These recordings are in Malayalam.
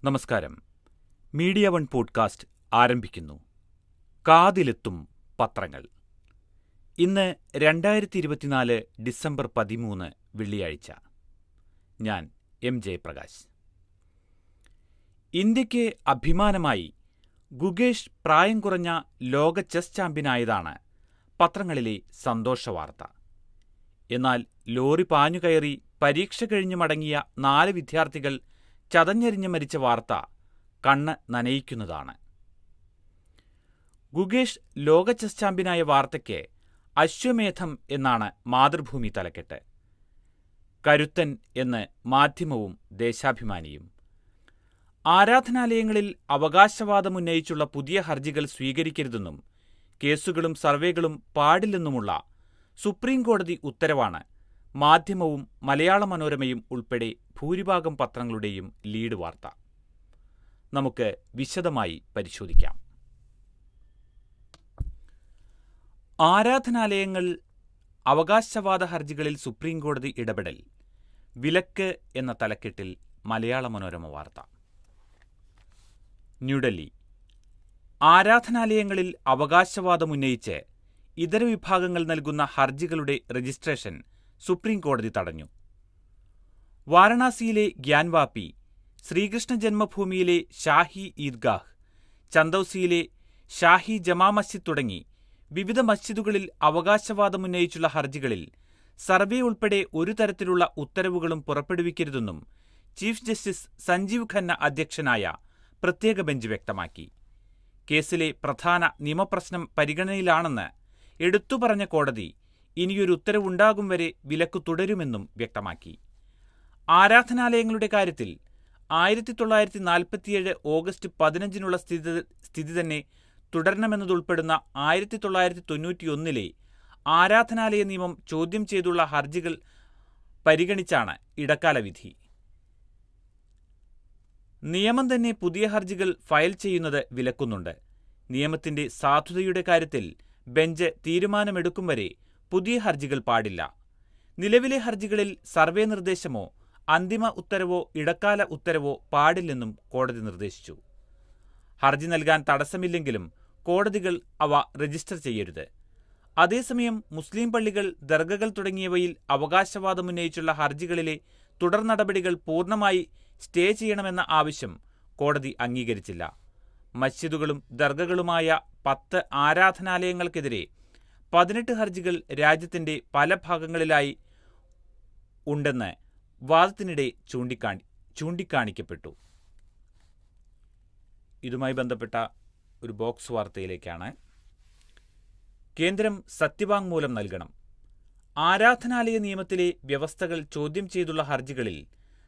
നമസ്കാരം. മീഡിയ വൺ പോഡ്കാസ്റ്റ് ആരംഭിക്കുന്നു. കാതിലെത്തും പത്രങ്ങൾ. ഇന്ന് 2024 ഡിസംബർ 13 വെള്ളിയാഴ്ച. ഞാൻ എം ജയപ്രകാശ്. ഇന്ത്യയ്ക്ക് അഭിമാനമായി ഗുകേഷ് പ്രായം കുറഞ്ഞ ലോക ചെസ് ചാമ്പ്യനായതാണ് പത്രങ്ങളിലെ സന്തോഷവാർത്ത. എന്നാൽ ലോറി പാഞ്ഞുകയറി പരീക്ഷ കഴിഞ്ഞു മടങ്ങിയ 4 വിദ്യാർത്ഥികൾ ചതഞ്ഞെരിഞ്ഞ് മരിച്ച വാർത്ത കണ്ണ് നനയിക്കുന്നതാണ്. ഗുകേഷ് ലോക ചെസ് ചാമ്പ്യനായ വാർത്തയ്ക്ക് അശ്വമേധം എന്നാണ് മാതൃഭൂമി തലക്കെട്ട്. കരുത്തൻ എന്ന് മാധ്യമവും ദേശാഭിമാനിയും. ആരാധനാലയങ്ങളിൽ അവകാശവാദമുന്നയിച്ചുള്ള പുതിയ ഹർജികൾ സ്വീകരിക്കരുതെന്നും കേസുകളും സർവേകളും പാടില്ലെന്നുമുള്ള സുപ്രീംകോടതി ഉത്തരവാണ് മാധ്യമവും മലയാള മനോരമയും ഉൾപ്പെടെ ഭൂരിഭാഗം പത്രങ്ങളുടെയും ലീഡ് വാർത്ത. നമുക്ക് വിശദമായി പരിശോധിക്കാം. ആരാധനാലയങ്ങൾ അവകാശവാദ ഹർജികളിൽ സുപ്രീംകോടതി ഇടപെടൽ, വിലക്ക് എന്ന തലക്കെട്ടിൽ മലയാള മനോരമ വാർത്ത. ന്യൂഡൽഹി. ആരാധനാലയങ്ങളിൽ അവകാശവാദമുന്നയിച്ച് ഇതര വിഭാഗങ്ങൾ നൽകുന്ന ഹർജികളുടെ രജിസ്ട്രേഷൻ സുപ്രീംകോടതി തടഞ്ഞു. വാരണാസിയിലെ ഗ്യാൻവാപി, ശ്രീകൃഷ്ണ ജന്മഭൂമിയിലെ ഷാഹി ഈദ്ഗാഹ്, ചന്ദൌസിയിലെ ഷാഹി ജമാ മസ്ജിദ് തുടങ്ങി വിവിധ മസ്ജിദുകളിൽ അവകാശവാദമുന്നയിച്ചുള്ള ഹർജികളിൽ സർവേ ഉൾപ്പെടെ ഒരു തരത്തിലുള്ള ഉത്തരവുകളും പുറപ്പെടുവിക്കരുതെന്നും ചീഫ് ജസ്റ്റിസ് സഞ്ജീവ് ഖന്ന അധ്യക്ഷനായ പ്രത്യേക ബെഞ്ച് വ്യക്തമാക്കി. കേസിലെ പ്രധാന നിയമപ്രശ്നം പരിഗണനയിലാണെന്ന് എടുത്തുപറഞ്ഞ കോടതി ഇനിയൊരു ഉത്തരവുണ്ടാകും വരെ വിലക്കു തുടരുമെന്നും വ്യക്തമാക്കി. ആരാധനാലയങ്ങളുടെ കാര്യത്തിൽ 1947 ഓഗസ്റ്റ് 15 സ്ഥിതി തന്നെ തുടരണമെന്നതുൾപ്പെടുന്ന 1991 ആരാധനാലയ നിയമം ചോദ്യം ചെയ്തുള്ള ഹർജികൾ പരിഗണിച്ചാണ് ഇടക്കാല വിധി. നിയമം തന്നെ പുതിയ ഹർജികൾ ഫയൽ ചെയ്യുന്നത് വിലക്കുന്നുണ്ട്. നിയമത്തിന്റെ സാധുതയുടെ കാര്യത്തിൽ ബെഞ്ച് തീരുമാനമെടുക്കും വരെ പുതിയ ഹർജികൾ പാടില്ല. നിലവിലെ ഹർജികളിൽ സർവേ നിർദ്ദേശമോ അന്തിമ ഉത്തരവോ ഇടക്കാല ഉത്തരവോ പാടില്ലെന്നും കോടതി നിർദ്ദേശിച്ചു. ഹർജി നൽകാൻ തടസ്സമില്ലെങ്കിലും കോടതികൾ അവ രജിസ്റ്റർ ചെയ്യരുത്. അതേസമയം മുസ്ലിം പള്ളികൾ, ദർഗകൾ തുടങ്ങിയവയിൽ അവകാശവാദമുന്നയിച്ചുള്ള ഹർജികളിലെ തുടർ നടപടികൾ പൂർണ്ണമായി സ്റ്റേ ചെയ്യണമെന്ന ആവശ്യം കോടതി അംഗീകരിച്ചില്ല. മസ്ജിദുകളും ദർഗകളുമായ 10 ആരാധനാലയങ്ങൾക്കെതിരെ 18 ഹർജികൾ രാജ്യത്തിന്റെ പല ഭാഗങ്ങളിലായി ഉണ്ടെന്ന് വാദത്തിനിടെ ചൂണ്ടിക്കാണിക്കപ്പെട്ടു. ഇതുമായി ബന്ധപ്പെട്ട ഒരു ബോക്സ് വാർത്തയിലേക്കാണ്. കേന്ദ്രം സത്യവാങ്മൂലം നൽകണം. ആരാധനാലയ നിയമത്തിലെ വ്യവസ്ഥകൾ ചോദ്യം ചെയ്തുള്ള ഹർജികളിൽ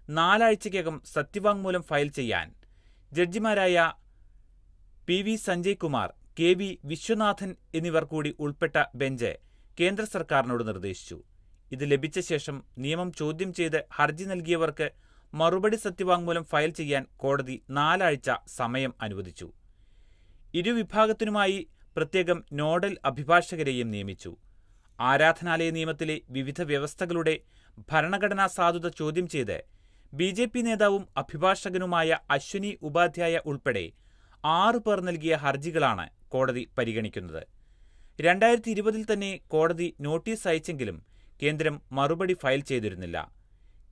4 ആഴ്ചയ്ക്കകം സത്യവാങ്മൂലം ഫയൽ ചെയ്യാൻ ജഡ്ജിമാരായ P V Sanjay Kumar, K V Viswanathan എന്നിവർ കൂടി ഉൾപ്പെട്ട ബെഞ്ച് കേന്ദ്ര സർക്കാരിനോട് നിർദ്ദേശിച്ചു. ഇത് ലഭിച്ച ശേഷം നിയമം ചോദ്യം ചെയ്ത് ഹർജി നൽകിയവർക്ക് മറുപടി സത്യവാങ്മൂലം ഫയൽ ചെയ്യാൻ കോടതി 4 ആഴ്ച സമയം അനുവദിച്ചു. ഇരുവിഭാഗത്തിനുമായി പ്രത്യേകം നോഡൽ അഭിഭാഷകരെയും നിയമിച്ചു. ആരാധനാലയ നിയമത്തിലെ വിവിധ വ്യവസ്ഥകളുടെ ഭരണഘടനാ സാധുത ചോദ്യം ചെയ്ത് BJP നേതാവും അഭിഭാഷകനുമായ അശ്വനി ഉപാധ്യായ ഉൾപ്പെടെ 6 പേർ നൽകിയ ഹർജികളാണ് കോടതി പരിഗണിക്കുന്നത്. 2020 തന്നെ കോടതി നോട്ടീസ് അയച്ചെങ്കിലും കേന്ദ്രം മറുപടി ഫയൽ ചെയ്തിരുന്നില്ല.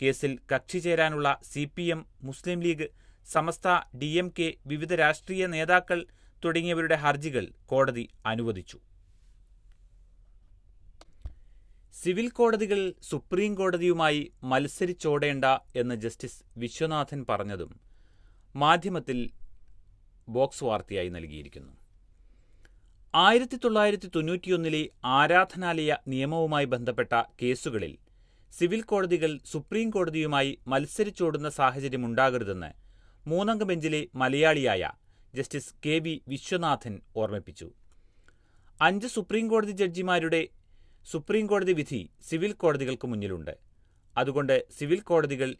കേസിൽ കക്ഷി ചേരാനുള്ള CPM, മുസ്ലിം ലീഗ്, സമസ്ത, DMK, വിവിധ രാഷ്ട്രീയ നേതാക്കൾ തുടങ്ങിയവരുടെ ഹർജികൾ കോടതി അനുവദിച്ചു. സിവിൽ കോടതികൾ സുപ്രീം കോടതിയുമായി മത്സരിച്ചോടേണ്ട എന്ന് ജസ്റ്റിസ് വിശ്വനാഥൻ പറഞ്ഞതും മാധ്യമത്തിൽ ബോക്സ് വാർത്തയായി നൽകിയിരിക്കുന്നു. 1991 ആരാധനാലയ നിയമവുമായി ബന്ധപ്പെട്ട കേസുകളിൽ സിവിൽ കോടതികൾ സുപ്രീം കോടതിയുമായി മത്സരിച്ചോടുന്ന സാഹചര്യമുണ്ടാകരുതെന്ന് 3 അംഗ ബെഞ്ചിലെ മലയാളിയായ ജസ്റ്റിസ് കെ വി വിശ്വനാഥൻ ഓർമ്മിപ്പിച്ചു. 5 സുപ്രീം കോടതി ജഡ്ജിമാരുടെ സുപ്രീം കോടതി വിധി സിവിൽ കോടതികൾക്ക് മുന്നിലുണ്ട്. അതുകൊണ്ട് സിവിൽ കോടതികൾ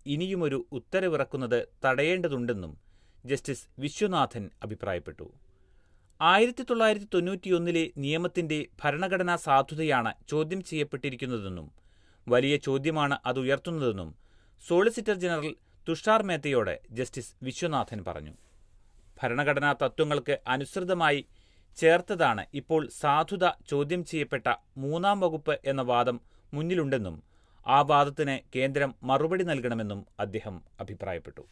ഇനിയുമൊരു ഉത്തരവിറക്കുന്നത് തടയേണ്ടതുണ്ടെന്നും ജസ്റ്റിസ് വിശ്വനാഥൻ അഭിപ്രായപ്പെട്ടു. 1991 നിയമത്തിന്റെ ഭരണഘടനാ സാധുതയാണ് ചോദ്യം ചെയ്യപ്പെട്ടിരിക്കുന്നതെന്നും വലിയ ചോദ്യമാണ് അത് ഉയർത്തുന്നതെന്നും സോളിസിറ്റർ ജനറൽ തുഷാർ മേത്തയോട് ജസ്റ്റിസ് വിശ്വനാഥൻ പറഞ്ഞു. ഭരണഘടനാ തത്വങ്ങൾക്ക് അനുസൃതമായി ചേർത്തതാണ് ഇപ്പോൾ സാധുത ചോദ്യം ചെയ്യപ്പെട്ട 3-ാം വകുപ്പ് എന്ന വാദം മുന്നിലുണ്ടെന്നും ആ വാദത്തിന് കേന്ദ്രം മറുപടി നൽകണമെന്നും അദ്ദേഹം അഭിപ്രായപ്പെട്ടു.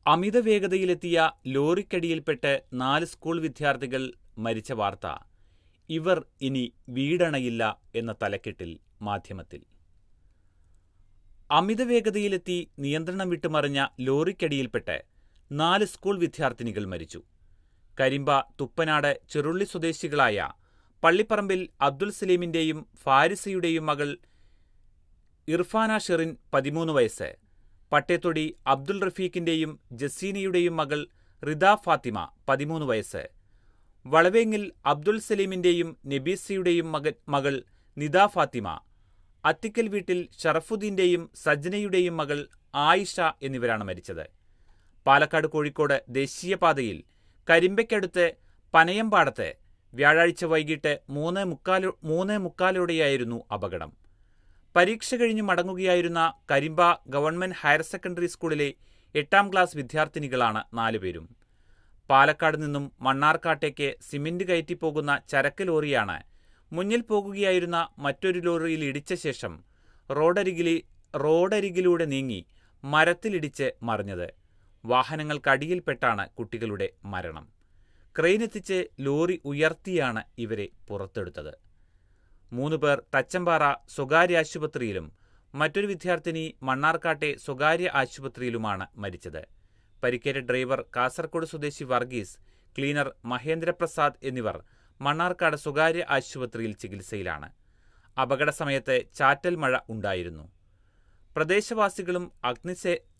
അമിത വേഗതയിലെത്തിയ ലോറിക്കടിയിൽപ്പെട്ട് 4 സ്കൂൾ വിദ്യാർത്ഥികൾ മരിച്ച വാർത്ത ഇവർ ഇനി വീടണയില്ല എന്ന തലക്കെട്ടിൽ മാധ്യമത്തിൽ. അമിത വേഗതയിലെത്തി നിയന്ത്രണം വിട്ടുമറിഞ്ഞ ലോറിക്കടിയിൽപ്പെട്ട് 4 സ്കൂൾ വിദ്യാർത്ഥിനികൾ മരിച്ചു. കരിമ്പ തുപ്പനാട് ചെറുള്ളി സ്വദേശികളായ പള്ളിപ്പറമ്പിൽ അബ്ദുൽ സലീമിന്റെയും ഫാരിസയുടെയും മകൾ ഇർഫാന ഷെറിൻ 13 വയസ്സ്, പട്ടേത്തൊടി അബ്ദുൽ റഫീഖിന്റെയും ജസീനയുടെയും മകൾ റിദ ഫാത്തിമ 13 വയസ്സ്, വളവേങ്ങിൽ അബ്ദുൽ സലീമിന്റെയും നബീസയുടെയും മകൾ നിദ ഫാത്തിമ, അത്തിക്കൽ വീട്ടിൽ ഷറഫുദ്ദീന്റെയും സജ്നയുടെയും മകൾ ആയിഷ എന്നിവരാണ് മരിച്ചത്. പാലക്കാട് കോഴിക്കോട് ദേശീയപാതയിൽ കരിമ്പയ്ക്കടുത്ത് പനയമ്പാടത്ത് വ്യാഴാഴ്ച വൈകിട്ട് 3:45 അപകടം. പരീക്ഷ കഴിഞ്ഞ് മടങ്ങുകയായിരുന്ന കരിമ്പ ഗവൺമെന്റ് ഹയർ സെക്കൻഡറി സ്കൂളിലെ 8-ാം ക്ലാസ് വിദ്യാർത്ഥിനികളാണ് 4 പേരും. പാലക്കാട് നിന്നും മണ്ണാർക്കാട്ടേക്ക് സിമന്റ് കയറ്റിപ്പോകുന്ന ചരക്ക് ലോറിയാണ് മുന്നിൽ പോകുകയായിരുന്ന മറ്റൊരു ലോറിയിൽ ഇടിച്ച ശേഷം റോഡരികിലൂടെ നീങ്ങി മരത്തിലിടിച്ച് മറിഞ്ഞത്. വാഹനങ്ങൾക്കടിയിൽപ്പെട്ടാണ് കുട്ടികളുടെ മരണം. ക്രെയിനെത്തിച്ച് ലോറി ഉയർത്തിയാണ് ഇവരെ പുറത്തെടുത്തത്. 3 പേർ തച്ചമ്പാറ സ്വകാര്യ ആശുപത്രിയിലും മറ്റൊരു വിദ്യാർത്ഥിനി മണ്ണാർക്കാട്ടെ സ്വകാര്യ ആശുപത്രിയിലുമാണ് മരിച്ചത്. പരിക്കേറ്റ ഡ്രൈവർ കാസർഗോഡ് സ്വദേശി വർഗീസ്, ക്ലീനർ മഹേന്ദ്രപ്രസാദ് എന്നിവർ മണ്ണാർക്കാട് സ്വകാര്യ ആശുപത്രിയിൽ ചികിത്സയിലാണ്. അപകട സമയത്ത് ചാറ്റൽ മഴ ഉണ്ടായിരുന്നു. പ്രദേശവാസികളും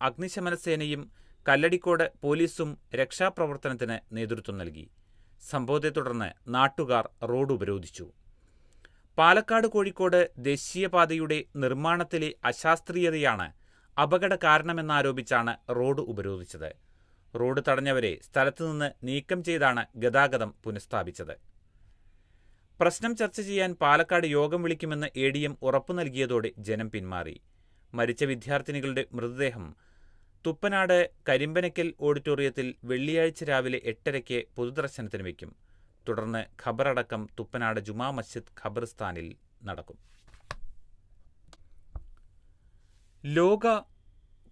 അഗ്നിശമനസേനയും കല്ലടിക്കോട് പോലീസും രക്ഷാപ്രവർത്തനത്തിന് നേതൃത്വം നൽകി. സംഭവത്തെ തുടർന്ന് നാട്ടുകാർ റോഡ് ഉപരോധിച്ചു. പാലക്കാട് കോഴിക്കോട് ദേശീയപാതയുടെ നിർമ്മാണത്തിലെ അശാസ്ത്രീയതയാണ് അപകട കാരണമെന്നാരോപിച്ചാണ് റോഡ് ഉപരോധിച്ചത്. റോഡ് തടഞ്ഞവരെ സ്ഥലത്തുനിന്ന് നീക്കം ചെയ്താണ് ഗതാഗതം പുനഃസ്ഥാപിച്ചത്. പ്രശ്നം ചർച്ച ചെയ്യാൻ പാലക്കാട് യോഗം വിളിക്കുമെന്ന് ADM ഉറപ്പു നൽകിയതോടെ ജനം പിന്മാറി. മരിച്ച വിദ്യാർത്ഥിനികളുടെ മൃതദേഹം തുപ്പനാട് കരിമ്പനക്കൽ ഓഡിറ്റോറിയത്തിൽ വെള്ളിയാഴ്ച രാവിലെ 8:30 പൊതുദർശനത്തിന് വയ്ക്കും. തുടർന്ന് ഖബറടക്കം തുപ്പനാട് ജുമാ മസ്ജിദ് ഖബർസ്ഥാനിൽ നടക്കും. ലോക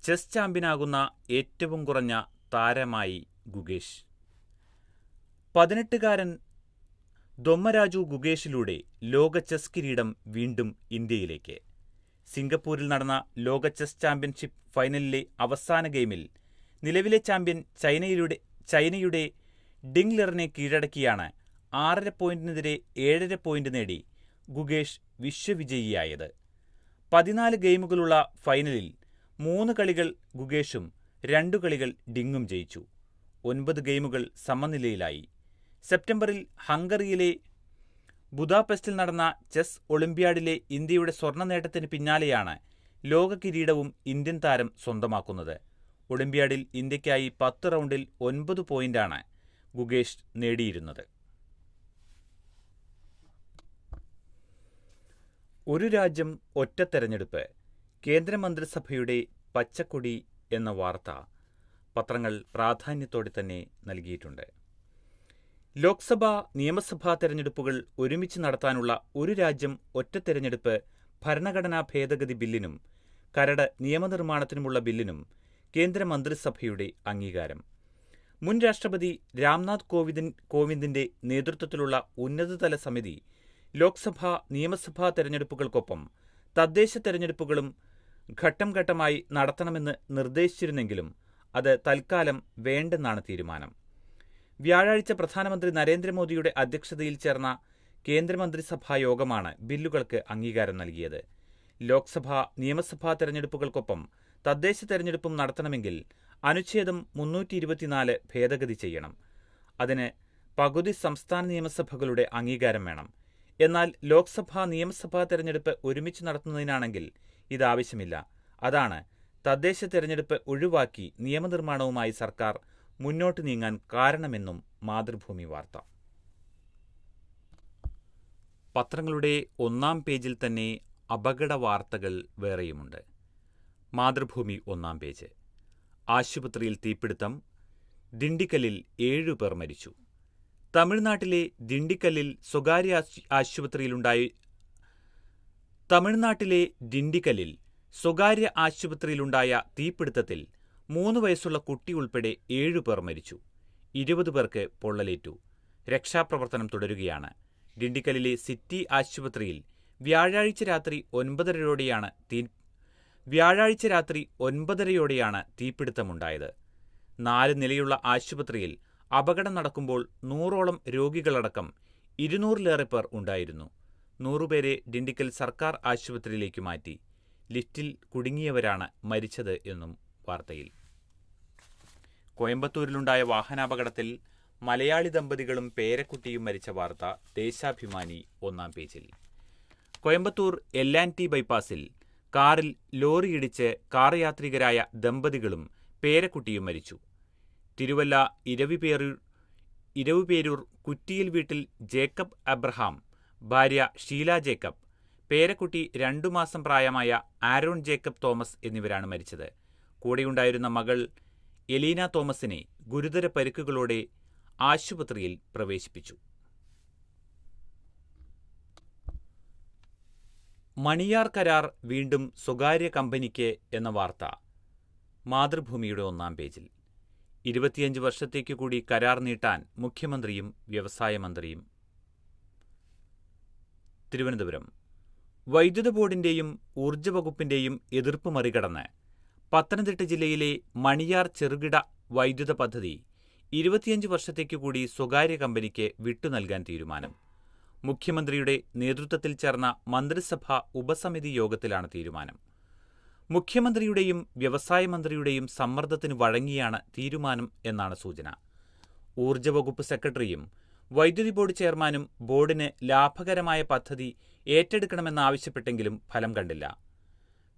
ചെസ് ചാമ്പ്യനാകുന്ന ഏറ്റവും കുറഞ്ഞ താരമായി ഗുകേഷ്. 18-കാരൻ ദൊമ്മരാജു ഗുകേഷിലൂടെ ലോക ചെസ് കിരീടം വീണ്ടും ഇന്ത്യയിലേക്ക്. സിംഗപ്പൂരിൽ നടന്ന ലോക ചെസ് ചാമ്പ്യൻഷിപ്പ് ഫൈനലിലെ അവസാന ഗെയിമിൽ നിലവിലെ ചാമ്പ്യൻ ചൈനയുടെ ഡിങ് ലെറിനെ കീഴടക്കിയാണ് 6.5 പോയിന്റിനെതിരെ 7.5 പോയിന്റ് നേടി ഗുകേഷ് വിശ്വവിജയിയായത്. 14 ഗെയിമുകളുള്ള ഫൈനലിൽ 3 കളികൾ ഗുകേഷും 2 കളികൾ ഡിങ്ങും ജയിച്ചു. 9 ഗെയിമുകൾ സമനിലയിലായി. സെപ്റ്റംബറിൽ ഹംഗറിയിലെ ബുദാപെസ്റ്റിൽ നടന്ന ചെസ് ഒളിമ്പ്യാഡിലെ ഇന്ത്യയുടെ സ്വർണ്ണ നേട്ടത്തിന് പിന്നാലെയാണ് ലോക കിരീടവും ഇന്ത്യൻ താരം സ്വന്തമാക്കുന്നത്. ഒളിമ്പ്യാഡിൽ ഇന്ത്യയ്ക്കായി 10 റൗണ്ടിൽ 9 പോയിന്റാണ് ഗുകേഷ് നേടിയിരുന്നത്. ഒരു രാജ്യം ഒറ്റ തെരഞ്ഞെടുപ്പ്, കേന്ദ്രമന്ത്രിസഭയുടെ പച്ചക്കൊടി എന്ന വാർത്ത പത്രങ്ങൾ പ്രാധാന്യത്തോടെ തന്നെ നൽകിയിട്ടുണ്ട്. ലോക്സഭാ നിയമസഭാ തെരഞ്ഞെടുപ്പുകൾ ഒരുമിച്ച് നടത്താനുള്ള ഒരു രാജ്യം ഒറ്റ തെരഞ്ഞെടുപ്പ് ഭരണഘടനാ ഭേദഗതി ബില്ലിനും കരട് നിയമനിർമ്മാണത്തിനുമുള്ള ബില്ലിനും കേന്ദ്രമന്ത്രിസഭയുടെ അംഗീകാരം. മുൻ രാഷ്ട്രപതി രാംനാഥ് കോവിന്ദിന്റെ നേതൃത്വത്തിലുള്ള ഉന്നതതല സമിതി ലോക്സഭാ നിയമസഭാ തെരഞ്ഞെടുപ്പുകൾക്കൊപ്പം തദ്ദേശ തെരഞ്ഞെടുപ്പുകളും ഘട്ടം ഘട്ടമായി നടത്തണമെന്ന് നിർദ്ദേശിച്ചിരുന്നെങ്കിലും അത് തൽക്കാലം വേണ്ടെന്നാണ് തീരുമാനം. വ്യാഴാഴ്ച പ്രധാനമന്ത്രി നരേന്ദ്രമോദിയുടെ അധ്യക്ഷതയിൽ ചേർന്ന കേന്ദ്രമന്ത്രിസഭാ യോഗമാണ് ബില്ലുകൾക്ക് അംഗീകാരം നൽകിയത്. ലോക്സഭാ നിയമസഭാ തെരഞ്ഞെടുപ്പുകൾക്കൊപ്പം തദ്ദേശ തെരഞ്ഞെടുപ്പും നടത്തണമെങ്കിൽ അനുച്ഛേദം 324 ഭേദഗതി ചെയ്യണം. അതിന് പകുതി സംസ്ഥാന നിയമസഭകളുടെ അംഗീകാരം വേണം. എന്നാൽ ലോക്സഭാ നിയമസഭാ തെരഞ്ഞെടുപ്പ് ഒരുമിച്ച് നടത്തുന്നതിനാണെങ്കിൽ ഇതാവശ്യമില്ല. അതാണ് തദ്ദേശ തെരഞ്ഞെടുപ്പ് ഒഴിവാക്കി നിയമനിർമ്മാണവുമായി സർക്കാർ മുന്നോട്ട് നീങ്ങാൻ കാരണമെന്നും മാതൃഭൂമി വാർത്ത. പത്രങ്ങളുടെ ഒന്നാം പേജിൽ തന്നെ അപകട വാർത്തകൾ വേറെയുമുണ്ട്. മാതൃഭൂമി 1-ാം പേജ്. ആശുപത്രിയിൽ തീപിടുത്തം, ദിണ്ടിക്കലിൽ 7 പേർ മരിച്ചു. തമിഴ്നാട്ടിലെ ദിണ്ടിക്കലിൽ സ്വകാര്യ ആശുപത്രിയിലുണ്ടായ തീപിടുത്തത്തിൽ 3 വയസ്സുള്ള കുട്ടി ഉൾപ്പെടെ 7 പേർ മരിച്ചു. 20 പേർക്ക് പൊള്ളലേറ്റു. രക്ഷാപ്രവർത്തനം തുടരുകയാണ്. ദിണ്ടിക്കലിലെ സിറ്റി ആശുപത്രിയിൽ വ്യാഴാഴ്ച രാത്രി 9:30യോടെയാണ് തീപിടുത്തമുണ്ടായത്. 4 നിലയുള്ള ആശുപത്രിയിൽ അപകടം നടക്കുമ്പോൾ 100ഓളം രോഗികളടക്കം 200-ലേറെ പേർ ഉണ്ടായിരുന്നു. 100 പേരെ ദിണ്ടിക്കൽ സർക്കാർ ആശുപത്രിയിലേക്ക് മാറ്റി. ലിഫ്റ്റിൽ കുടുങ്ങിയവരാണ് മരിച്ചത് എന്നും വാർത്തയിൽ. കോയമ്പത്തൂരിലുണ്ടായ വാഹനാപകടത്തിൽ മലയാളി ദമ്പതികളും പേരക്കുട്ടിയും മരിച്ച വാർത്ത ദേശാഭിമാനി 1-ാം പേജിൽ. കോയമ്പത്തൂർ L&T ബൈപ്പാസിൽ കാറിൽ ലോറിയിടിച്ച് കാർ യാത്രികരായ ദമ്പതികളും പേരക്കുട്ടിയും മരിച്ചു. തിരുവല്ല ഇരവുപേരൂർ കുറ്റിയിൽ വീട്ടിൽ ജേക്കബ് അബ്രഹാം, ഭാര്യ ഷീല ജേക്കബ്, പേരക്കുട്ടി 2 മാസം പ്രായമായ ആരോൺ ജേക്കബ് തോമസ് എന്നിവരാണ് മരിച്ചത്. കൂടെയുണ്ടായിരുന്ന മകൾ എലീന തോമസിനെ ഗുരുതര പരിക്കുകളോടെ ആശുപത്രിയിൽ പ്രവേശിപ്പിച്ചു. മണിയാർ കരാർ വീണ്ടും സ്വകാര്യ കമ്പനിക്ക് എന്ന വാർത്ത മാതൃഭൂമിയുടെ 1-ാം പേജിൽ. 25 വർഷത്തേക്ക് കൂടി കരാർ നീട്ടാൻ മുഖ്യമന്ത്രിയും വ്യവസായ മന്ത്രിയും. തിരുവനന്തപുരം. വൈദ്യുത ബോർഡിന്റെയും ഊർജ്ജ വകുപ്പിന്റെയും എതിർപ്പ് മറികടന്ന് പത്തനംതിട്ട ജില്ലയിലെ മണിയാർ ചെറുകിട വൈദ്യുത പദ്ധതി 25 വർഷത്തേക്ക് കൂടി സ്വകാര്യ കമ്പനിക്ക് വിട്ടുനൽകാൻ തീരുമാനം. മുഖ്യമന്ത്രിയുടെ നേതൃത്വത്തിൽ ചേർന്ന മന്ത്രിസഭാ ഉപസമിതി യോഗത്തിലാണ് തീരുമാനം. മുഖ്യമന്ത്രിയുടെയും വ്യവസായ മന്ത്രിയുടെയും സമ്മർദ്ദത്തിന് വഴങ്ങിയാണ് തീരുമാനം എന്നാണ് സൂചന. ഊർജ്ജ വകുപ്പ് സെക്രട്ടറിയും വൈദ്യുതി ബോർഡ് ചെയർമാനും ബോർഡിന് ലാഭകരമായ പദ്ധതി ഏറ്റെടുക്കണമെന്നാവശ്യപ്പെട്ടെങ്കിലും ഫലം കണ്ടില്ല.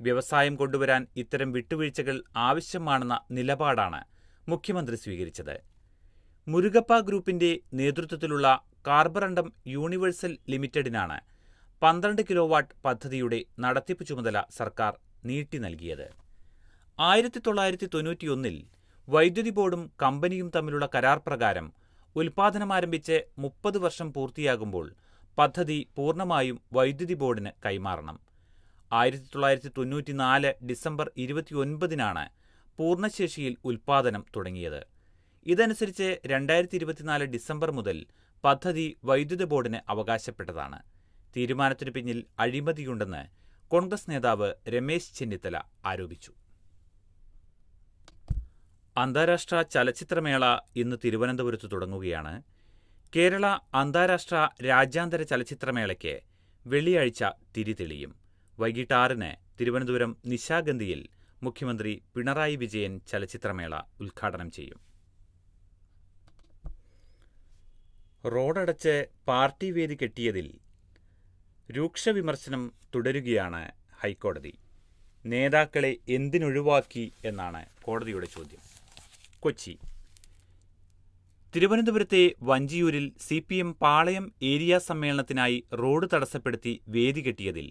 വ്യവസായം കൊണ്ടുവരാൻ ഇത്തരം വിട്ടുവീഴ്ചകൾ ആവശ്യമാണെന്ന നിലപാടാണ് മുഖ്യമന്ത്രി സ്വീകരിച്ചത്. മുരുകപ്പ ഗ്രൂപ്പിന്റെ നേതൃത്വത്തിലുള്ള കാർബറണ്ടം യൂണിവേഴ്സൽ ലിമിറ്റഡിനാണ് 12 കിലോവാട്ട് പദ്ധതിയുടെ നടത്തിപ്പ് ചുമതല സർക്കാർ നീട്ടി നൽകിയത്. 1991-ൽ വൈദ്യുതി ബോർഡും കമ്പനിയും തമ്മിലുള്ള കരാർ പ്രകാരം ഉൽപ്പാദനമാരംഭിച്ച് 30 വർഷം പൂർത്തിയാകുമ്പോൾ പദ്ധതി പൂർണ്ണമായും വൈദ്യുതി ബോർഡിന് കൈമാറണം. 1994 ഡിസംബർ 29-നാണ് പൂർണ്ണശേഷിയിൽ ഉൽപ്പാദനം തുടങ്ങിയത്. ഇതനുസരിച്ച് 2024 ഡിസംബർ മുതൽ പദ്ധതി വൈദ്യുത ബോർഡിന് അവകാശപ്പെട്ടതാണ്. തീരുമാനത്തിനു പിന്നിൽ അഴിമതിയുണ്ടെന്ന് കോൺഗ്രസ് നേതാവ് രമേശ് ചെന്നിത്തല ആരോപിച്ചു. അന്താരാഷ്ട്ര ചലച്ചിത്രമേള ഇന്ന് തിരുവനന്തപുരത്ത് തുടങ്ങുകയാണ്. കേരള അന്താരാഷ്ട്ര രാജ്യാന്തര ചലച്ചിത്രമേളയ്ക്ക് വെള്ളിയാഴ്ച തിരിതെളിയും. വൈകിട്ട് 6-ന് തിരുവനന്തപുരം നിശാഗന്ധിയിൽ മുഖ്യമന്ത്രി പിണറായി വിജയൻ ചലച്ചിത്രമേള ഉദ്ഘാടനം ചെയ്യും. റോഡടച്ച് പാർട്ടി വേദി കെട്ടിയതിൽ രൂക്ഷ വിമർശനം തുടരുകയാണ് ഹൈക്കോടതി. നേതാക്കളെ എന്തിനൊഴിവാക്കി എന്നാണ് കോടതിയുടെ ചോദ്യം. കൊച്ചി. തിരുവനന്തപുരത്തെ വഞ്ചിയൂരിൽ CPM പാളയം ഏരിയ സമ്മേളനത്തിനായി റോഡ് തടസ്സപ്പെടുത്തി വേദി കെട്ടിയതിൽ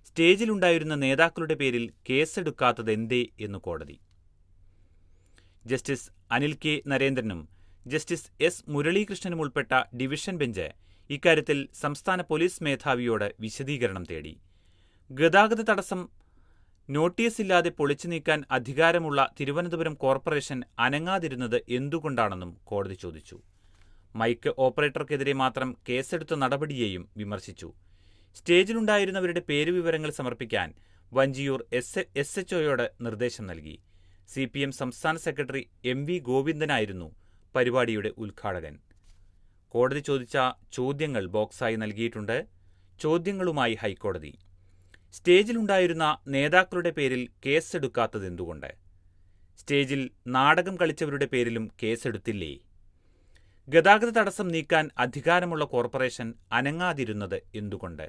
സ്റ്റേജിലുണ്ടായിരുന്ന നേതാക്കളുടെ പേരിൽ കേസെടുക്കാത്തതെന്തേ എന്ന് കോടതി. Justice Anil K. നരേന്ദ്രനും ജസ്റ്റിസ് S. മുരളീകൃഷ്ണനും ഉൾപ്പെട്ട ഡിവിഷൻ ബെഞ്ച് ഇക്കാര്യത്തിൽ സംസ്ഥാന പോലീസ് മേധാവിയോട് വിശദീകരണം തേടി. ഗതാഗത തടസ്സം നോട്ടീസില്ലാതെ പൊളിച്ചു നീക്കാൻ അധികാരമുള്ള തിരുവനന്തപുരം കോർപ്പറേഷൻ അനങ്ങാതിരുന്നത് എന്തുകൊണ്ടാണെന്നും കോടതി ചോദിച്ചു. മൈക്ക് ഓപ്പറേറ്റർക്കെതിരെ മാത്രം കേസെടുത്ത നടപടിയെയും വിമർശിച്ചു. സ്റ്റേജിലുണ്ടായിരുന്നവരുടെ പേരുവിവരങ്ങൾ സമർപ്പിക്കാൻ വഞ്ചിയൂർ SHOയോട് നിർദ്ദേശം നൽകി. CPM സംസ്ഥാന സെക്രട്ടറി MV ഗോവിന്ദനായിരുന്നു പരിപാടിയുടെ ഉദ്ഘാടകൻ. കോടതി ചോദിച്ച ചോദ്യങ്ങൾ ബോക്സായി നൽകിയിട്ടുണ്ട്. ചോദ്യങ്ങളുമായി ഹൈക്കോടതി. സ്റ്റേജിലുണ്ടായിരുന്ന നേതാക്കളുടെ പേരിൽ കേസെടുക്കാത്തതെന്തുകൊണ്ട്? സ്റ്റേജിൽ നാടകം കളിച്ചവരുടെ പേരിലും കേസെടുത്തില്ലേ? ഗതാഗത തടസ്സം നീക്കാൻ അധികാരമുള്ള കോർപ്പറേഷൻ അനങ്ങാതിരുന്നത് എന്തുകൊണ്ട്?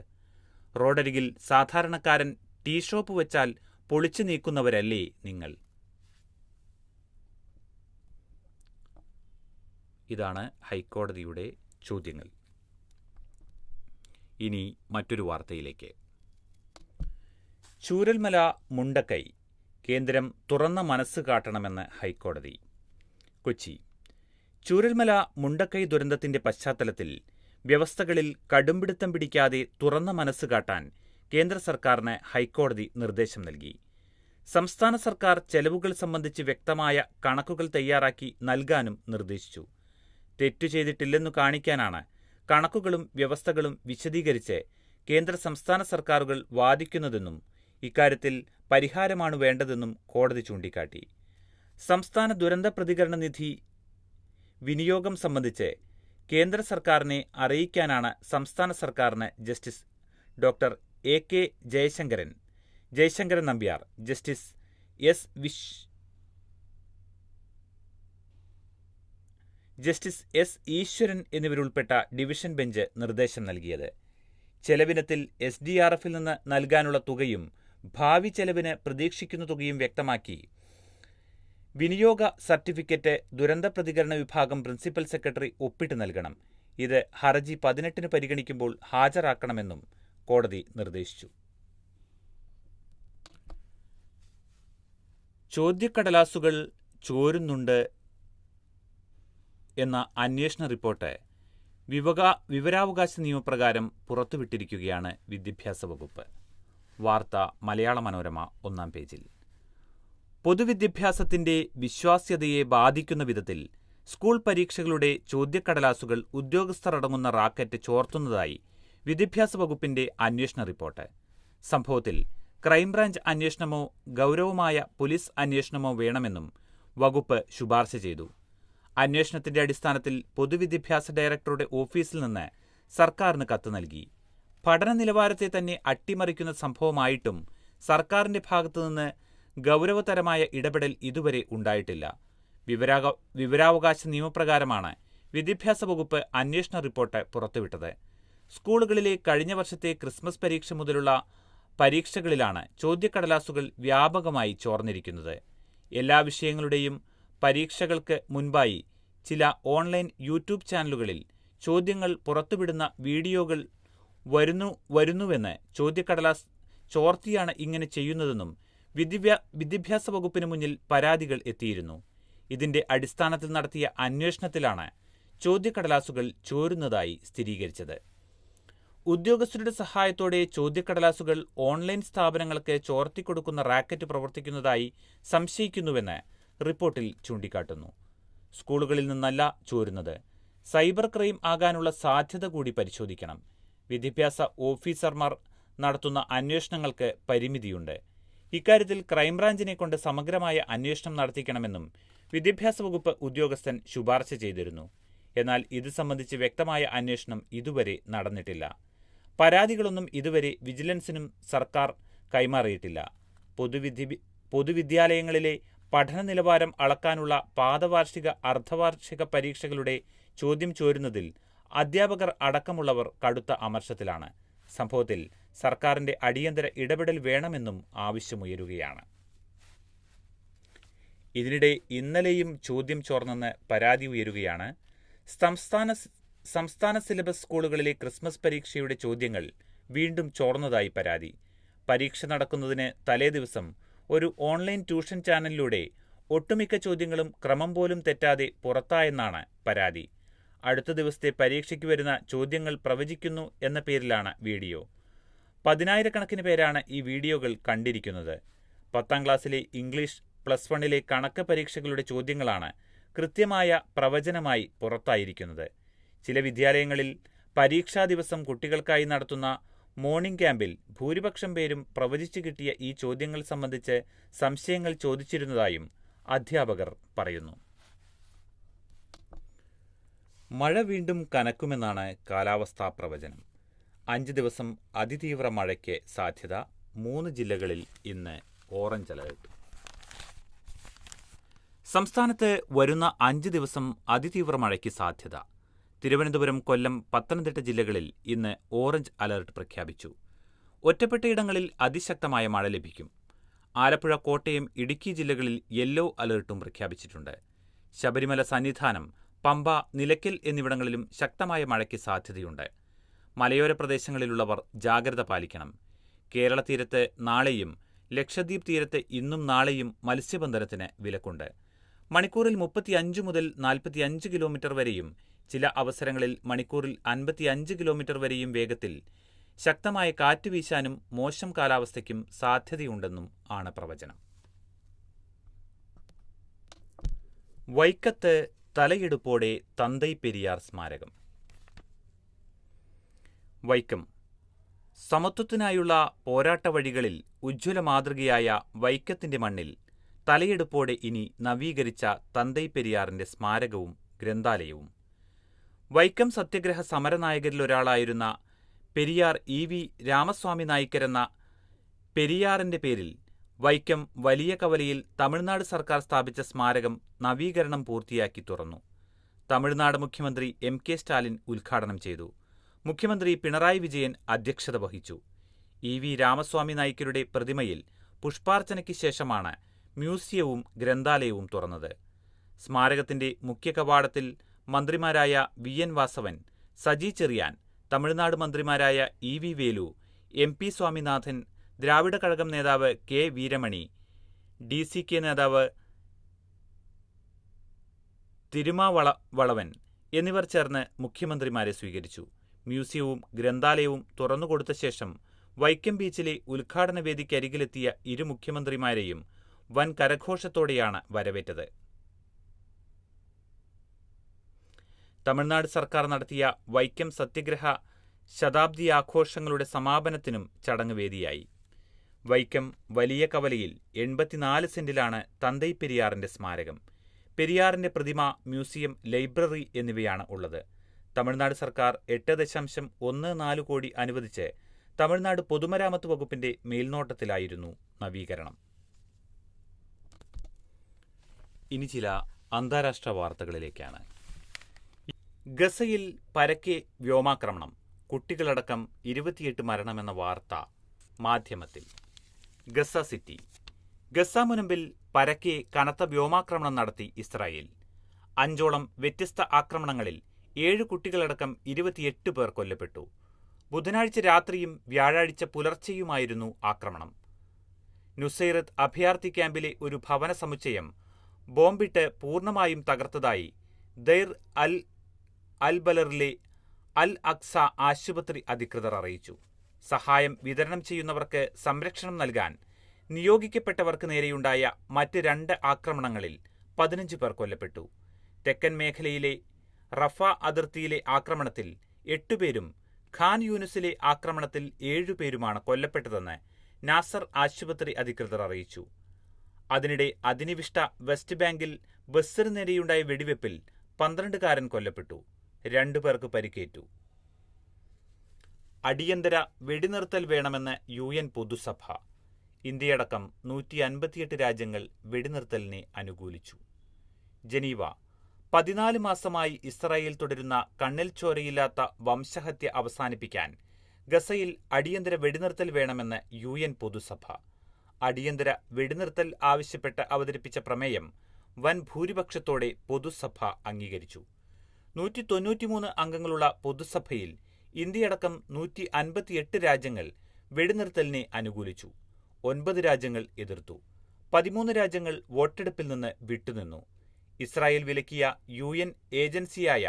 റോഡരികിൽ സാധാരണക്കാരൻ ടീ ഷോപ്പ് വച്ചാൽ പൊളിച്ചു നീക്കുന്നവരല്ലേ നിങ്ങൾ? ഇതാണ് ഹൈക്കോടതിയുടെ ചോദ്യങ്ങൾ. ഇനി മറ്റൊരു വാർത്തയിലേക്ക്. ചൂരൽമല മുണ്ടക്കൈ കേന്ദ്രം തുറന്ന മനസ്സ് കാട്ടണമെന്ന് ഹൈക്കോടതി. കൊച്ചി: ചൂരൽമല മുണ്ടക്കൈ ദുരന്തത്തിന്റെ പശ്ചാത്തലത്തിൽ വ്യവസ്ഥകളിൽ കടുംപിടുത്തം പിടിക്കാതെ തുറന്ന മനസ്സ് കാട്ടാൻ കേന്ദ്ര സർക്കാരിന് ഹൈക്കോടതി നിർദ്ദേശം നൽകി. സംസ്ഥാന സർക്കാർ ചെലവുകൾ സംബന്ധിച്ച് വ്യക്തമായ കണക്കുകൾ തയ്യാറാക്കി നൽകാനും നിർദ്ദേശിച്ചു. തെറ്റു ചെയ്തിട്ടില്ലെന്നു കാണിക്കാനാണ് കണക്കുകളും വ്യവസ്ഥകളും വിശദീകരിച്ച് കേന്ദ്ര സംസ്ഥാന സർക്കാരുകൾ വാദിക്കുന്നതെന്നും ഇക്കാര്യത്തിൽ പരിഹാരമാണ് വേണ്ടതെന്നും കോടതി ചൂണ്ടിക്കാട്ടി. സംസ്ഥാന ദുരന്ത പ്രതികരണ നിധി വിനിയോഗം സംബന്ധിച്ച് കേന്ദ്ര സർക്കാരിനെ അറിയിക്കാനാണ് സംസ്ഥാന സർക്കാരിന് justice doctor AK Jayasankaran Nambiar, justice S. ഈശ്വരൻ എന്നിവരുൾപ്പെട്ട ഡിവിഷൻ ബെഞ്ച് നിർദ്ദേശം നൽകിയത്. ചെലവിനത്തിൽ SDRF-ൽ നിന്ന് നൽകാനുള്ള തുകയും ഭാവി ചെലവിന് പ്രതീക്ഷിക്കുന്ന തുകയും വ്യക്തമാക്കി വിനിയോഗ സർട്ടിഫിക്കറ്റ് ദുരന്ത പ്രതികരണ വിഭാഗം പ്രിൻസിപ്പൽ സെക്രട്ടറി ഒപ്പിട്ട് നൽകണം. ഇത് ഹർജി 18-ന് പരിഗണിക്കുമ്പോൾ ഹാജരാക്കണമെന്നും കോടതി നിർദ്ദേശിച്ചു. ചോദ്യക്കടലാസുകൾ ചോരുന്നുണ്ട് എന്ന അന്വേഷണ റിപ്പോർട്ട് വിവരാവകാശ നിയമപ്രകാരം പുറത്തുവിട്ടിരിക്കുകയാണ് വിദ്യാഭ്യാസ വകുപ്പ്. വാർത്ത മലയാള മനോരമ 1-ാം പേജിൽ. പൊതുവിദ്യാഭ്യാസത്തിന്റെ വിശ്വാസ്യതയെ ബാധിക്കുന്ന വിധത്തിൽ സ്കൂൾ പരീക്ഷകളുടെ ചോദ്യക്കടലാസുകൾ ഉദ്യോഗസ്ഥർ അടങ്ങുന്ന റാക്കറ്റ് ചോർത്തുന്നതായി വിദ്യാഭ്യാസ വകുപ്പിന്റെ അന്വേഷണ റിപ്പോർട്ട്. സംഭവത്തിൽ ക്രൈംബ്രാഞ്ച് അന്വേഷണമോ ഗൗരവമായ പോലീസ് അന്വേഷണമോ വേണമെന്നും വകുപ്പ് ശുപാർശ ചെയ്തു. അന്വേഷണത്തിന്റെ അടിസ്ഥാനത്തിൽ പൊതുവിദ്യാഭ്യാസ ഡയറക്ടറുടെ ഓഫീസിൽ നിന്ന് സർക്കാരിന് കത്ത് നൽകി. പഠന നിലവാരത്തെ തന്നെ അട്ടിമറിക്കുന്ന സംഭവമായിട്ടും സർക്കാരിന്റെ ഭാഗത്തുനിന്ന് ഗൗരവതരമായ ഇടപെടൽ ഇതുവരെ ഉണ്ടായിട്ടില്ല. വിവരാവകാശ നിയമപ്രകാരമാണ് വിദ്യാഭ്യാസ വകുപ്പ് അന്വേഷണ റിപ്പോർട്ട് പുറത്തുവിട്ടത്. സ്കൂളുകളിലെ കഴിഞ്ഞ വർഷത്തെ ക്രിസ്മസ് പരീക്ഷ മുതലുള്ള പരീക്ഷകളിലാണ് ചോദ്യക്കടലാസുകൾ വ്യാപകമായി ചോർന്നിരിക്കുന്നത്. എല്ലാ വിഷയങ്ങളുടെയും പരീക്ഷകൾക്ക് മുൻപായി ചില ഓൺലൈൻ യൂട്യൂബ് ചാനലുകളിൽ ചോദ്യങ്ങൾ പുറത്തുവിടുന്ന വീഡിയോകൾ വരുന്നുവെന്ന് ചോദ്യക്കടലാസ് ചോർത്തിയാണ് ഇങ്ങനെ ചെയ്യുന്നതെന്നും വിദ്യാഭ്യാസ വകുപ്പിന് മുന്നിൽ പരാതികൾ എത്തിയിരുന്നു. ഇതിന്റെ അടിസ്ഥാനത്തിൽ നടത്തിയ അന്വേഷണത്തിലാണ് ചോദ്യക്കടലാസുകൾ ചോരുന്നതായി സ്ഥിരീകരിച്ചത്. ഉദ്യോഗസ്ഥരുടെ സഹായത്തോടെ ചോദ്യക്കടലാസുകൾ ഓൺലൈൻ സ്ഥാപനങ്ങൾക്ക് ചോർത്തിക്കൊടുക്കുന്ന റാക്കറ്റ് പ്രവർത്തിക്കുന്നതായി സംശയിക്കുന്നുവെന്ന് റിപ്പോർട്ടിൽ ചൂണ്ടിക്കാട്ടുന്നു. സ്കൂളുകളിൽ നിന്നല്ല ചോരുന്നത്. സൈബർ ക്രൈം ആകാനുള്ള സാധ്യത കൂടി പരിശോധിക്കണം. വിദ്യാഭ്യാസ ഓഫീസർമാർ നടത്തുന്ന അന്വേഷണങ്ങൾക്ക് പരിമിതിയുണ്ട്. ഇക്കാര്യത്തിൽ ക്രൈംബ്രാഞ്ചിനെ കൊണ്ട് സമഗ്രമായ അന്വേഷണം നടത്തിക്കണമെന്നും വിദ്യാഭ്യാസ വകുപ്പ് ഉദ്യോഗസ്ഥൻ ശുപാർശ ചെയ്തിരുന്നു. എന്നാൽ ഇത് സംബന്ധിച്ച് വ്യക്തമായ അന്വേഷണം ഇതുവരെ നടന്നിട്ടില്ല. പരാതികളൊന്നും ഇതുവരെ വിജിലൻസിനും സർക്കാർ കൈമാറിയിട്ടില്ല. പൊതുവിദ്യാലയങ്ങളിലെ പഠന നിലവാരം അളക്കാനുള്ള പാദവാർഷിക അർദ്ധവാർഷിക പരീക്ഷകളുടെ ചോദ്യം ചോരുന്നതിൽ അധ്യാപകർ അടക്കമുള്ളവർ കടുത്ത അമർഷത്തിലാണ്. സംഭവത്തിൽ സർക്കാരിന്റെ അടിയന്തര ഇടപെടൽ വേണമെന്നും ആവശ്യമുയരുകയാണ്. ഇതിനിടെ ഇന്നലെയും ചോദ്യം ചോർന്നെന്ന് പരാതി ഉയരുകയാണ്. സംസ്ഥാന സിലബസ് സ്കൂളുകളിലെ ക്രിസ്മസ് പരീക്ഷയുടെ ചോദ്യങ്ങൾ വീണ്ടും ചോർന്നതായി പരാതി. പരീക്ഷ നടക്കുന്നതിന് തലേദിവസം ഒരു ഓൺലൈൻ ട്യൂഷൻ ചാനലിലൂടെ ഒട്ടുമിക്ക ചോദ്യങ്ങളും ക്രമം പോലും തെറ്റാതെ പുറത്തായെന്നാണ് പരാതി. അടുത്ത ദിവസത്തെ പരീക്ഷയ്ക്ക് വരുന്ന ചോദ്യങ്ങൾ പ്രവചിക്കുന്നു എന്ന പേരിലാണ് വീഡിയോ. 10,000-കണക്കിന് പേരാണ് ഈ വീഡിയോകൾ കണ്ടിരിക്കുന്നത്. 10ാം ക്ലാസ്സിലെ ഇംഗ്ലീഷ്, +1-ലെ കണക്ക് പരീക്ഷകളുടെ ചോദ്യങ്ങളാണ് കൃത്യമായ പ്രവചനമായി പുറത്തായിരിക്കുന്നത്. ചില വിദ്യാലയങ്ങളിൽ പരീക്ഷാ ദിവസം കുട്ടികൾക്കായി നടത്തുന്ന മോർണിംഗ് ക്യാമ്പിൽ ഭൂരിപക്ഷം പേരും പ്രവചിച്ചു കിട്ടിയ ഈ ചോദ്യങ്ങൾ സംബന്ധിച്ച് സംശയങ്ങൾ ചോദിച്ചിരുന്നതായും അധ്യാപകർ പറയുന്നു. മഴ വീണ്ടും കനക്കുമെന്നാണ് കാലാവസ്ഥാ പ്രവചനം. 5 ദിവസം അതിതീവ്ര മഴയ്ക്ക് സാധ്യത. 3 ജില്ലകളിൽ ഇന്ന് ഓറഞ്ച് അലർട്ട്. സംസ്ഥാനത്ത് വരുന്ന 5 ദിവസം അതിതീവ്ര മഴയ്ക്ക് സാധ്യത. തിരുവനന്തപുരം, കൊല്ലം, പത്തനംതിട്ട ജില്ലകളിൽ ഇന്ന് ഓറഞ്ച് അലർട്ട് പ്രഖ്യാപിച്ചു. ഒറ്റപ്പെട്ടയിടങ്ങളിൽ അതിശക്തമായ മഴ ലഭിക്കും. ആലപ്പുഴ, കോട്ടയം, ഇടുക്കി ജില്ലകളിൽ യെല്ലോ അലർട്ടും പ്രഖ്യാപിച്ചിട്ടുണ്ട്. ശബരിമല സന്നിധാനം, പമ്പ, നിലയ്ക്കൽ എന്നിവിടങ്ങളിലും ശക്തമായ മഴയ്ക്ക് സാധ്യതയുണ്ട്. മലയോര പ്രദേശങ്ങളിലുള്ളവർ ജാഗ്രത പാലിക്കണം. കേരള തീരത്ത് നാളെയും ലക്ഷദ്വീപ് തീരത്ത് ഇന്നും നാളെയും മത്സ്യബന്ധനത്തിന് വിലക്കുണ്ട്. മണിക്കൂറിൽ 35 മുതൽ 45 കിലോമീറ്റർ വരെയും ചില അവസരങ്ങളിൽ മണിക്കൂറിൽ 55 കിലോമീറ്റർ വരെയും വേഗത്തിൽ ശക്തമായ കാറ്റ് വീശാനും മോശം കാലാവസ്ഥയ്ക്കും സാധ്യതയുണ്ടെന്നും ആണ് പ്രവചനം. വൈക്കത്ത് തലയെടുപ്പോടെ തന്തൈ പെരിയാർ സ്മാരകം. വൈക്കം സമത്വത്തിനായുള്ള പോരാട്ട വഴികളിൽ ഉജ്ജ്വല മാതൃകയായ വൈക്കത്തിന്റെ മണ്ണിൽ തലയെടുപ്പോടെ ഇനി നവീകരിച്ച തന്തൈ പെരിയാറിന്റെ സ്മാരകവും ഗ്രന്ഥാലയവും. വൈക്കം സത്യഗ്രഹ സമരനായകരിലൊരാളായിരുന്ന പെരിയാർ EV രാമസ്വാമി നായ്ക്കരെന്ന പെരിയാറിന്റെ പേരിൽ വൈക്കം വലിയ കവലയിൽ തമിഴ്നാട് സർക്കാർ സ്ഥാപിച്ച സ്മാരകം നവീകരണം പൂർത്തിയാക്കി തുറന്നു. തമിഴ്നാട് മുഖ്യമന്ത്രി MK സ്റ്റാലിൻ ഉദ്ഘാടനം ചെയ്തു. മുഖ്യമന്ത്രി പിണറായി വിജയൻ അധ്യക്ഷത വഹിച്ചു. EV രാമസ്വാമി നായ്ക്കരുടെ പ്രതിമയിൽ പുഷ്പാർച്ചനയ്ക്ക് ശേഷമാണ് മ്യൂസിയവും ഗ്രന്ഥാലയവും തുറന്നത്. സ്മാരകത്തിന്റെ മുഖ്യ കവാടത്തിൽ മന്ത്രിമാരായ VN വാസവൻ, സജി ചെറിയാൻ, തമിഴ്നാട് മന്ത്രിമാരായ EV വേലു, MP സ്വാമിനാഥൻ, ദ്രാവിഡ കഴകം നേതാവ് K വീരമണി, DCK നേതാവ് തിരുമാവളവൻ എന്നിവർ ചേർന്ന് മുഖ്യമന്ത്രിമാരെ സ്വീകരിച്ചു. മ്യൂസിയവും ഗ്രന്ഥാലയവും തുറന്നുകൊടുത്ത ശേഷം വൈക്കം ബീച്ചിലെ ഉദ്ഘാടന വേദിക്കരികിലെത്തിയ ഇരു മുഖ്യമന്ത്രിമാരെയും വൻ കരഘോഷത്തോടെയാണ് വരവേറ്റത്. തമിഴ്നാട് സർക്കാർ നടത്തിയ വൈക്കം സത്യഗ്രഹ ശതാബ്ദി ആഘോഷങ്ങളുടെ സമാപനത്തിനും ചടങ്ങ് വേദിയായി. വൈക്കം വലിയ കവലയിൽ 84 സെന്റിലാണ് തന്തൈ പെരിയാറിന്റെ സ്മാരകം. പെരിയാറിന്റെ പ്രതിമ, മ്യൂസിയം, ലൈബ്രറി എന്നിവയാണ് ഉള്ളത്. തമിഴ്നാട് സർക്കാർ 8.14 കോടി അനുവദിച്ച് തമിഴ്നാട് പൊതുമരാമത്ത് വകുപ്പിന്റെ മേൽനോട്ടത്തിലായിരുന്നു നവീകരണം. ഇനി ചില അന്താരാഷ്ട്ര വാർത്തകളിലേക്കാണ്. ഗസയിൽ പരക്കെ വ്യോമാക്രമണം, കുട്ടികളടക്കം 28 മരണമെന്ന വാർത്ത മാധ്യമത്തിൽ. Gaza city. ഗസ മുനമ്പിൽ പരക്കെ കനത്ത വ്യോമാക്രമണം നടത്തി ഇസ്രായേൽ. 5ഓളം വ്യത്യസ്ത ആക്രമണങ്ങളിൽ 7 കുട്ടികളടക്കം 28 പേർ കൊല്ലപ്പെട്ടു. ബുധനാഴ്ച രാത്രിയും വ്യാഴാഴ്ച പുലർച്ചെയുമായിരുന്നു ആക്രമണം. നുസൈറത്ത് അഭയാർത്ഥി ക്യാമ്പിലെ ഒരു ഭവന സമുച്ചയം ബോംബിട്ട് പൂർണ്ണമായും തകർത്തതായി ദൈർ അൽ ബലറിലെ അൽ അക്സ ആശുപത്രി അധികൃതർ അറിയിച്ചു. സഹായം വിതരണം ചെയ്യുന്നവർക്ക് സംരക്ഷണം നൽകാൻ നിയോഗിക്കപ്പെട്ടവർക്ക് നേരെയുണ്ടായ മറ്റ് 2 ആക്രമണങ്ങളിൽ 15 പേർ കൊല്ലപ്പെട്ടു. തെക്കൻ മേഖലയിലെ റഫ അതിർത്തിയിലെ ആക്രമണത്തിൽ 8 പേരും ഖാൻ യൂനിസിലെ ആക്രമണത്തിൽ 7 പേരുമാണ് കൊല്ലപ്പെട്ടതെന്ന് നാസർ ആശുപത്രി അധികൃതർ അറിയിച്ചു. അതിനിടെ അധിനിവിഷ്ട വെസ്റ്റ് ബാങ്കിൽ ബസ്സിന് നേരെയുണ്ടായ വെടിവെപ്പിൽ 12കാരൻ കൊല്ലപ്പെട്ടു. 2 പേർക്ക് പരിക്കേറ്റു. അടിയന്തര വെടിനിർത്തൽ വേണമെന്ന് UN പൊതുസഭ. ഇന്ത്യയടക്കം 158 രാജ്യങ്ങൾ വെടിനിർത്തലിനെ അനുകൂലിച്ചു. ജനീവ. 14 മാസമായി ഇസ്രായേൽ തുടരുന്ന കണ്ണിൽ ചോരയില്ലാത്ത വംശഹത്യ അവസാനിപ്പിക്കാൻ ഗസയിൽ അടിയന്തര വെടിനിർത്തൽ വേണമെന്ന് UN പൊതുസഭ. അടിയന്തര വെടിനിർത്തൽ ആവശ്യപ്പെട്ട് അവതരിപ്പിച്ച പ്രമേയം വൻ ഭൂരിപക്ഷത്തോടെ പൊതുസഭ അംഗീകരിച്ചു. 193 അംഗങ്ങളുള്ള പൊതുസഭയിൽ ഇന്ത്യയടക്കം 158 രാജ്യങ്ങൾ വെടിനിർത്തലിനെ അനുകൂലിച്ചു. 9 രാജ്യങ്ങൾ എതിർത്തു. 13 രാജ്യങ്ങൾ വോട്ടെടുപ്പിൽ നിന്ന് വിട്ടുനിന്നു. ഇസ്രായേൽ വിലക്കിയ UN ഏജൻസിയായ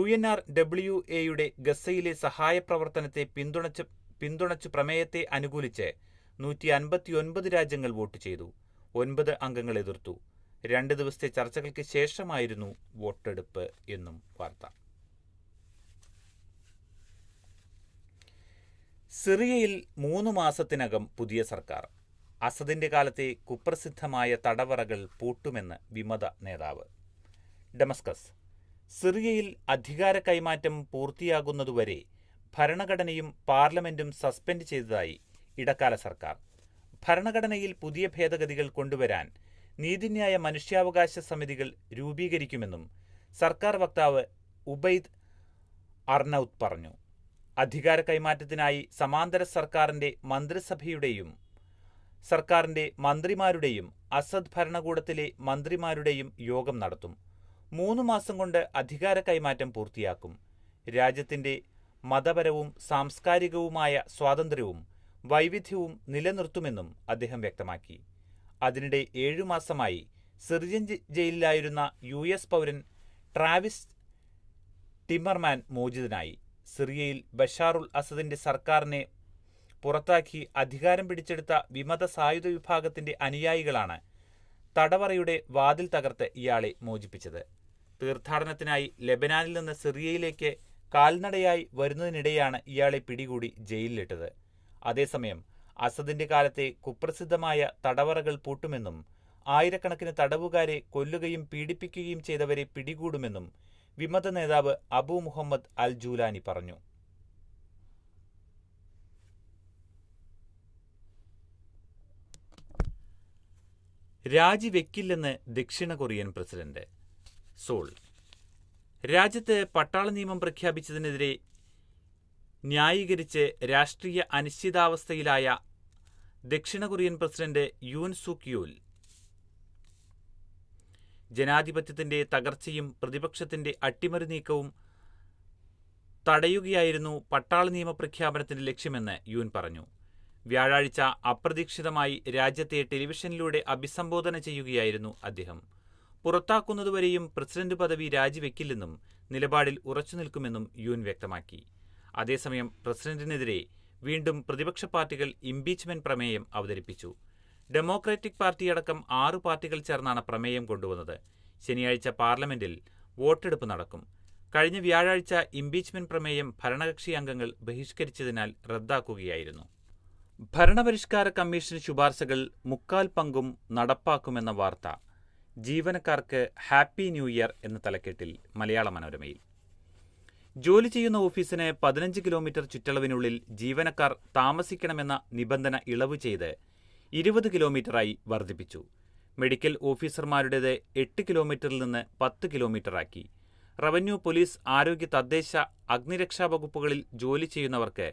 UNRWAയുടെ ഗസയിലെ സഹായ പ്രവർത്തനത്തെ പിന്തുണച്ച് പ്രമേയത്തെ അനുകൂലിച്ച് 159 രാജ്യങ്ങൾ വോട്ട് ചെയ്തു. 9 അംഗങ്ങൾ എതിർത്തു. 2 ദിവസത്തെ ചർച്ചകൾക്ക് ശേഷമായിരുന്നു വോട്ടെടുപ്പ് എന്നും വാർത്ത. സിറിയയിൽ 3 മാസത്തിനകം പുതിയ സർക്കാർ. അസദിന്റെ കാലത്തെ കുപ്രസിദ്ധമായ തടവറകൾ പൂട്ടുമെന്ന് വിമത നേതാവ്. ഡമസ്കസ്. സിറിയയിൽ അധികാര കൈമാറ്റം പൂർത്തിയാകുന്നതുവരെ ഭരണഘടനയും പാർലമെന്റും സസ്പെൻഡ് ചെയ്തതായി ഇടക്കാല സർക്കാർ. ഭരണഘടനയിൽ പുതിയ ഭേദഗതികൾ കൊണ്ടുവരാൻ നീതിന്യായ മനുഷ്യാവകാശ സമിതികൾ രൂപീകരിക്കുമെന്നും സർക്കാർ വക്താവ് ഉബൈദ് അർനൌത്ത് പറഞ്ഞു. അധികാര കൈമാറ്റത്തിനായി സമാന്തര സർക്കാരിന്റെ മന്ത്രിമാരുടെയും അസദ് ഭരണകൂടത്തിലെ മന്ത്രിമാരുടെയും യോഗം നടത്തും. 3 മാസം കൊണ്ട് അധികാര കൈമാറ്റം പൂർത്തിയാക്കും. രാജ്യത്തിന്റെ മതപരവും സാംസ്കാരികവുമായ സ്വാതന്ത്ര്യവും വൈവിധ്യവും നിലനിർത്തുമെന്നും അദ്ദേഹം വ്യക്തമാക്കി. അതിനിടെ 7 മാസമായി സിറിയൻ ജയിലിലായിരുന്ന US പൗരൻ ട്രാവിസ് ടിമ്മർമാൻ മോചിതനായി. സിറിയയിൽ ബഷാറുൽ അസദിന്റെ സർക്കാരിനെ പുറത്താക്കി അധികാരം പിടിച്ചെടുത്ത വിമത സായുധ വിഭാഗത്തിന്റെ അനുയായികളാണ് തടവറയുടെ വാതിൽ തകർത്ത് ഇയാളെ മോചിപ്പിച്ചത്. തീർത്ഥാടനത്തിനായി ലെബനാനിൽ നിന്ന് സിറിയയിലേക്ക് കാൽനടയായി വരുന്നതിനിടെയാണ് ഇയാളെ പിടികൂടി ജയിലിലിട്ടത്. അതേസമയം അസദിന്റെ കാലത്തെ കുപ്രസിദ്ധമായ തടവറകൾ പൂട്ടുമെന്നും ആയിരക്കണക്കിന് തടവുകാരെ കൊല്ലുകയും പീഡിപ്പിക്കുകയും ചെയ്തവരെ പിടികൂടുമെന്നും വിമത നേതാവ് അബു മുഹമ്മദ് അൽ ജൂലാനി പറഞ്ഞു. രാജിവെക്കില്ലെന്ന് ദക്ഷിണ കൊറിയൻ പ്രസിഡന്റ്. സോൾ. രാജ്യത്ത് പട്ടാള നിയമം പ്രഖ്യാപിച്ചതിനെതിരെ ന്യായീകരിച്ച് രാഷ്ട്രീയ അനിശ്ചിതാവസ്ഥയിലായ ദക്ഷിണ കൊറിയൻ പ്രസിഡന്റ് യൂൻ സുക് യൂൽ ജനാധിപത്യത്തിന്റെ തകർച്ചയും പ്രതിപക്ഷത്തിന്റെ അട്ടിമറി നീക്കവും തടയുകയായിരുന്നു പട്ടാള നിയമ പ്രഖ്യാപനത്തിന്റെ ലക്ഷ്യമെന്ന് യൂൻ പറഞ്ഞു. വ്യാഴാഴ്ച അപ്രതീക്ഷിതമായി രാജ്യത്തെ ടെലിവിഷനിലൂടെ അഭിസംബോധന ചെയ്യുകയായിരുന്നു അദ്ദേഹം. പുറത്താക്കുന്നതുവരെയും പ്രസിഡന്റ് പദവി രാജിവെക്കില്ലെന്നും നിലപാടിൽ ഉറച്ചുനിൽക്കുമെന്നും യൂൻ വ്യക്തമാക്കി. അതേസമയം പ്രസിഡന്റിനെതിരെ വീണ്ടും പ്രതിപക്ഷ പാർട്ടികൾ ഇംപീച്ച്മെന്റ് പ്രമേയം അവതരിപ്പിച്ചു. ഡെമോക്രാറ്റിക് പാർട്ടിയടക്കം 6 പാർട്ടികൾ ചേർന്നാണ് പ്രമേയം കൊണ്ടുവന്നത്. ശനിയാഴ്ച പാർലമെന്റിൽ വോട്ടെടുപ്പ് നടക്കും. കഴിഞ്ഞ വ്യാഴാഴ്ച ഇംപീച്ച്മെന്റ് പ്രമേയം ഭരണകക്ഷി അംഗങ്ങൾ ബഹിഷ്കരിച്ചതിനാൽ റദ്ദാക്കുകയായിരുന്നു. ഭരണപരിഷ്കാര കമ്മീഷൻ ശുപാർശകൾ 3/4 പങ്കും നടപ്പാക്കുമെന്ന വാർത്ത. ജീവനക്കാർക്ക് ഹാപ്പി ന്യൂ ഇയർ എന്ന തലക്കെട്ടിൽ മലയാള മനോരമയിൽ. ജോലി ചെയ്യുന്ന ഓഫീസിന് 15 കിലോമീറ്റർ ചുറ്റളവിനുള്ളിൽ ജീവനക്കാർ താമസിക്കണമെന്ന നിബന്ധന ഇളവ് ചെയ്ത് 20 കിലോമീറ്ററായി വർദ്ധിപ്പിച്ചു. മെഡിക്കൽ ഓഫീസർമാരുടേത് 8 കിലോമീറ്ററിൽ നിന്ന് 10 കിലോമീറ്ററാക്കി. റവന്യൂ, പോലീസ്, ആരോഗ്യ, തദ്ദേശ, അഗ്നിരക്ഷാ വകുപ്പുകളിൽ ജോലി ചെയ്യുന്നവർക്ക്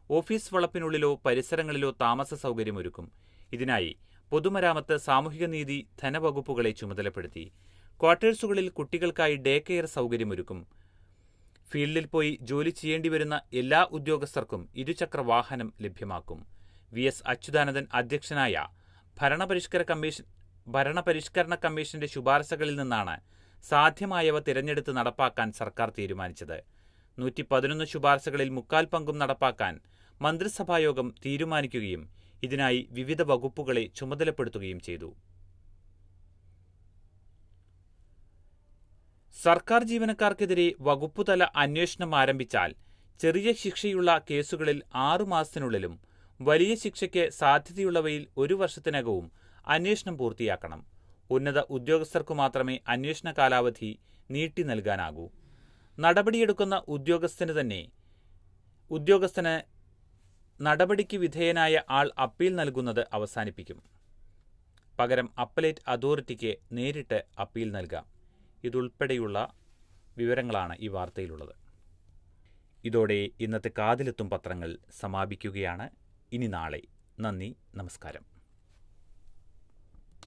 ഓഫീസ് വളപ്പിനുള്ളിലോ പരിസരങ്ങളിലോ താമസ സൗകര്യമൊരുക്കും. ഇതിനായി പൊതുമരാമത്ത്, സാമൂഹികനീതി, ധനവകുപ്പുകളെ ചുമതലപ്പെടുത്തി. ക്വാർട്ടേഴ്സുകളിൽ കുട്ടികൾക്കായി ഡേ കെയർ സൗകര്യമൊരുക്കും. ഫീൽഡിൽ പോയി ജോലി ചെയ്യേണ്ടിവരുന്ന എല്ലാ ഉദ്യോഗസ്ഥർക്കും ഇരുചക്ര വാഹനം ലഭ്യമാക്കും. VS അച്യുതാനന്ദൻ അധ്യക്ഷനായ ഭരണപരിഷ്കരണ കമ്മീഷന്റെ ശുപാർശകളിൽ നിന്നാണ് സാധ്യമായവ തിരഞ്ഞെടുത്ത് നടപ്പാക്കാൻ സർക്കാർ തീരുമാനിച്ചത്. 111 ശുപാർശകളിൽ 3/4 പങ്കും നടപ്പാക്കാൻ മന്ത്രിസഭായോഗം തീരുമാനിക്കുകയും ഇതിനായി വിവിധ വകുപ്പുകളെ ചുമതലപ്പെടുത്തുകയും ചെയ്തു. സർക്കാർ ജീവനക്കാർക്കെതിരെ വകുപ്പുതല അന്വേഷണം ആരംഭിച്ചാൽ ചെറിയ ശിക്ഷയുള്ള കേസുകളിൽ 6 മാസത്തിനുള്ളിലും വലിയ ശിക്ഷയ്ക്ക് സാധ്യതയുള്ളവയിൽ 1 വർഷത്തിനകവും അന്വേഷണം പൂർത്തിയാക്കണം. ഉന്നത ഉദ്യോഗസ്ഥർക്കു മാത്രമേ അന്വേഷണ കാലാവധി നീട്ടി നൽകാനാകൂ. നടപടിയെടുക്കുന്ന ഉദ്യോഗസ്ഥന് നടപടിക്ക് വിധേയനായ ആൾ അപ്പീൽ നൽകുന്നത് അവസാനിപ്പിക്കും. പകരം അപ്പലേറ്റ് അതോറിറ്റിക്ക് നേരിട്ട് അപ്പീൽ നൽകാം. ഇതുൾപ്പെടെയുള്ള വിവരങ്ങളാണ് ഈ വാർത്തയിലുള്ളത്. ഇതോടെ ഇന്നത്തെ കാതിലെത്തും പത്രങ്ങൾ സമാപിക്കുകയാണ്. ഇനി നാളെ. നന്ദി, നമസ്കാരം.